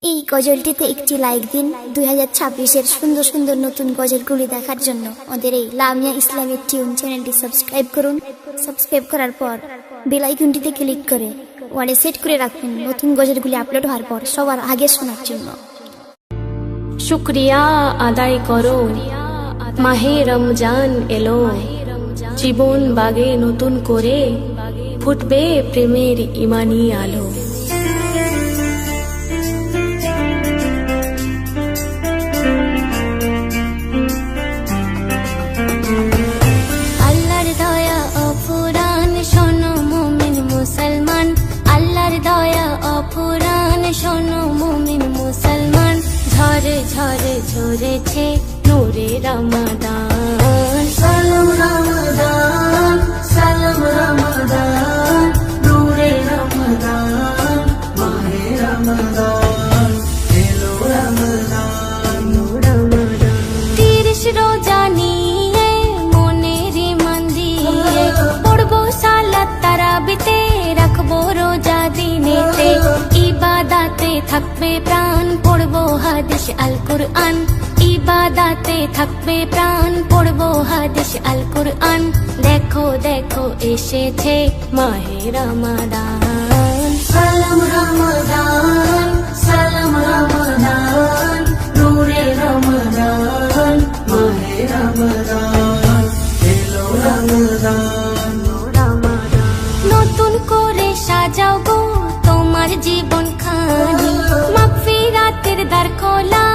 এই গজলটিতে একটি লাইক দিন। 2026-এর সুন্দর সুন্দর নতুন গজলগুলি দেখার জন্য আমাদের এই লামিয়া ইসলামিক টিউন চ্যানেলটি সাবস্ক্রাইব করুন। সাবস্ক্রাইব করার পর বেল আইকনটিতে ক্লিক করে ওয়ালে সেট করে রাখুন নতুন গজলগুলি আপলোড হওয়ার পর সবার আগে শোনার জন্য। শুকরিয়া আদায় করো, মাহে রমজান এলো, জীবন বাগে নতুন করে ফুটবে প্রেমের ইমানি আলো। আল্লাহর দয়া অফুরান শোনো মুমিন মুসলমান, আল্লাহর দয়া অফুরান শোনো মুমিন মুসলমান। ঝরে ঝরে ঝরেছে নূরে রমাদান, সালাম রমাদান, সালাম রমাদান, নূরে রমাদান, মাহে রমাদান, এলো রমাদান, রমাদান। 30 রোজা নিয়ে মনের মান দিয়ে পড়বো সালাত তারাবিতে, রাখবো রোজা দিনেতে, ইবাদাতে থাকবে প্রাণ পড়বো হাদিস আল কুরআন, ইবাদাতে থাকবে প্রাণ পড়বো হাদিস আল কুরআন। দেখো দেখো এসেছে মাহে রমাদান, সালাম রমাদান, সালাম রমাদান, নূরে রমাদান, মাহে রমাদান, এলো রমাদান, রমাদান। নতুন করে সাজাও গো তোমার জীবন খানি, মাগফিরাতের দ্বার খোলা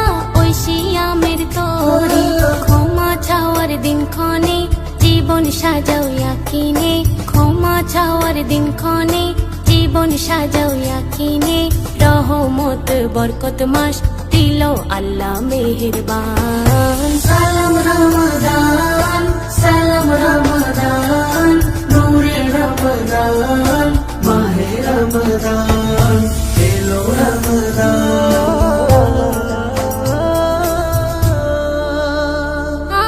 ওই সিয়ামের তরি, ক্ষমা চাওয়ার দিন ক্ষণে জীবন সাজাও ইয়াকিনে, ক্ষমা চাওয়ার দিন ক্ষণে জীবন সাজাও ইয়াকিনে। রহমত বরকত মাস দিল আল্লাহ মেহেরবান, সালাম রমাদান, সালাম রমাদান, নূরে রমাদান, মাহে রমাদান, এলো রমাদান।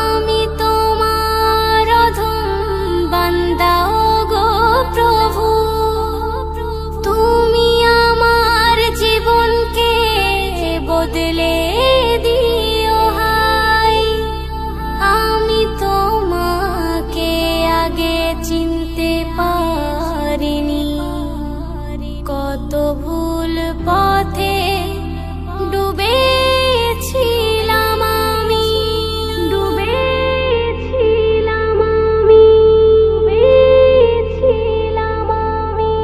আমি তোমার অধম বান্দা গো প্রভু, তুমি আমার জীবনকে বদলে দিও হাই। আমি তোমাকে আগে চিনতে পারিনি, কত ভুল পথে ডুবেছিলাম আমি, ডুবেছিলাম আমি, ডুবেছিলাম আমি।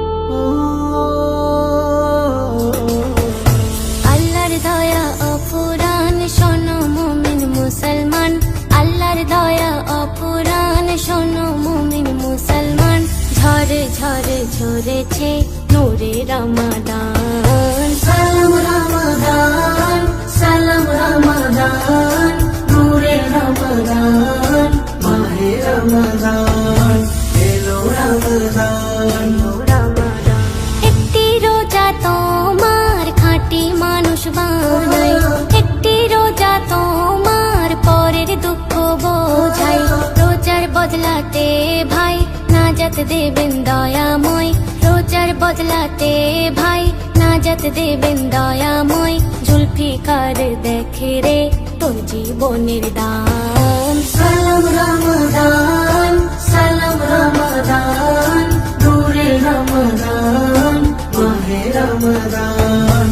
আল্লাহর দয়া অফুরান শোনো মুমিন মুসলমান, আল্লাহর দয়া অফুরান শোনো মুমিন মুসলমান। ঝরে ঝরে ঝরেছে নূরে রমাদান, সালাম রমাদান, সালাম রমাদান, নূরে রমাদান, মাহে রমাদান, এলো রমাদান, রমাদান। একটি রোজা তোমার খাঁটি মানুষ বানাই, একটি রোজা তোমার পরের দুঃখ বোঝাই। রোজার বদলাতে ভাই নাজাত দেবেন দয়াময়, রোজার বদলাতে ভাই নাজাত দেবেন দয়াময়। জুলফিকার দেখে রে তোর জীবনের দান, সালাম রমাদান, সালাম রমাদান, নূরে রমাদান, মাহে রমাদান,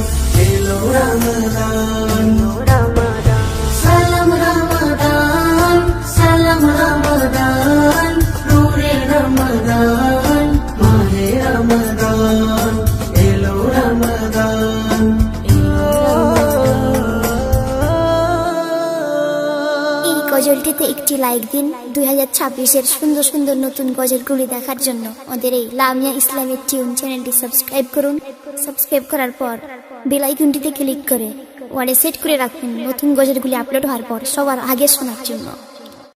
এলো রমাদান, রমাদান। সালাম রমাদান, সালাম রমাদান, নূরে রমাদান, মাহে রমাদান, এলো রমাদান, এই গজলটিতে একটি লাইক দিন। 2026-এর সুন্দর সুন্দর নতুন গজলগুলি দেখার জন্য আমাদের এই লামিয়া ইসলামিক টিউন চ্যানেলটি সাবস্ক্রাইব করুন। সাবস্ক্রাইব করার পর বেল আইকনটিতে ক্লিক করে ওয়ালে সেট করে রাখুন নতুন গজলগুলি আপলোড হওয়ার পর সবার আগে শোনার জন্য।